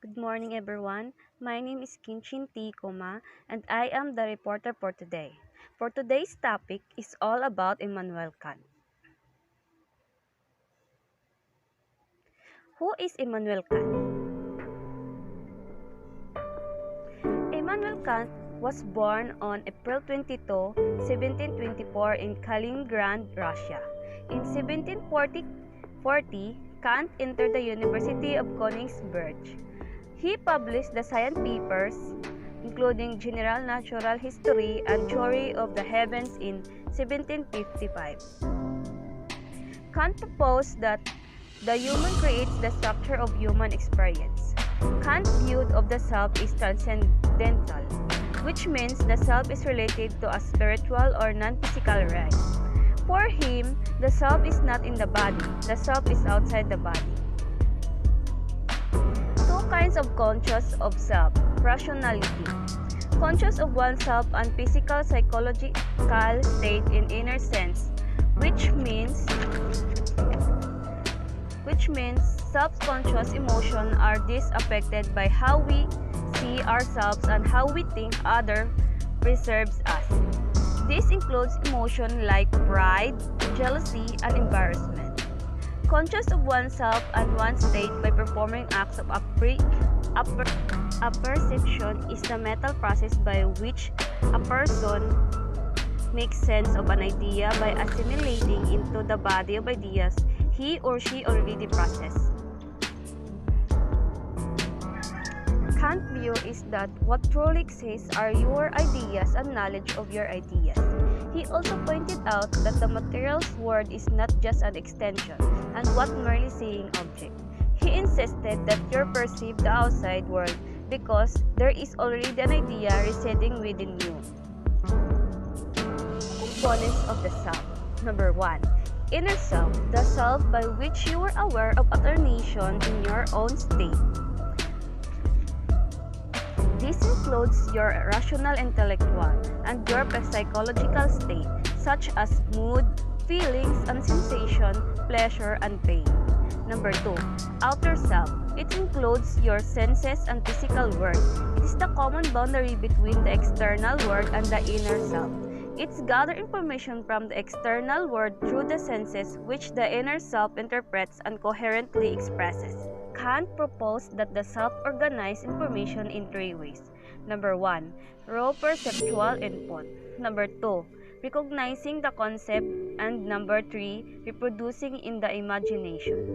Good morning, everyone. My name is Kinchin T. Koma, and I am the reporter for today. For today's topic is all about Immanuel Kant. Who is Immanuel Kant? Immanuel Kant was born on April 22, 1724 in Kaliningrad, Russia. In 1740, Kant entered the University of Königsberg. He published the science papers, including General Natural History and Theory of the Heavens in 1755. Kant proposed that the human creates the structure of human experience. Kant's view of the self is transcendental, which means the self is related to a spiritual or non-physical right. For him, the self is not in the body, the self is outside the body. Two kinds of conscious of self: rationality, conscious of oneself, and physical psychological state in inner sense, which means self-conscious emotions are affected by how we see ourselves and how we think others perceives us. This includes emotions like pride, jealousy, and embarrassment. Conscious of oneself and one's state by performing acts of apperception is the mental process by which a person makes sense of an idea by assimilating into the body of ideas he or she already processed. Kant's view is that what truly exists are your ideas and knowledge of your ideas. He also pointed out that the material world is not just an extension and what merely seeing object. He insisted that you perceive the outside world because there is already an idea residing within you. Components of the self. Number 1. Inner self, the self by which you are aware of alternation in your own state. This includes your rational intellectual and your psychological state, such as mood, feelings and sensation, pleasure and pain. Number 2. Outer self. It includes your senses and physical world. It is the common boundary between the external world and the inner self. It's gather information from the external world through the senses, which the inner self interprets and coherently expresses. Kant proposed that the self organizes information in three ways. Number 1. Raw perceptual input. Number 2. Recognizing the concept. And number 3. Reproducing in the imagination.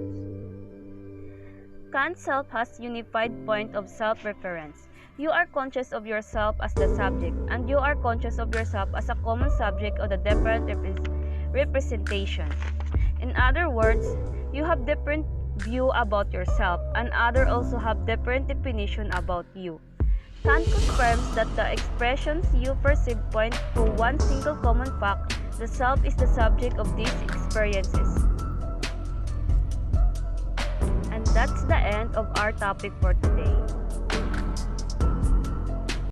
Kant's self has unified point of self-reference. You are conscious of yourself as the subject, and you are conscious of yourself as a common subject of the different representation. In other words, you have different view about yourself, and others also have different definition about you. Kant confirms that the expressions you perceive point to one single common fact: the self is the subject of these experiences. And that's the end of our topic for today.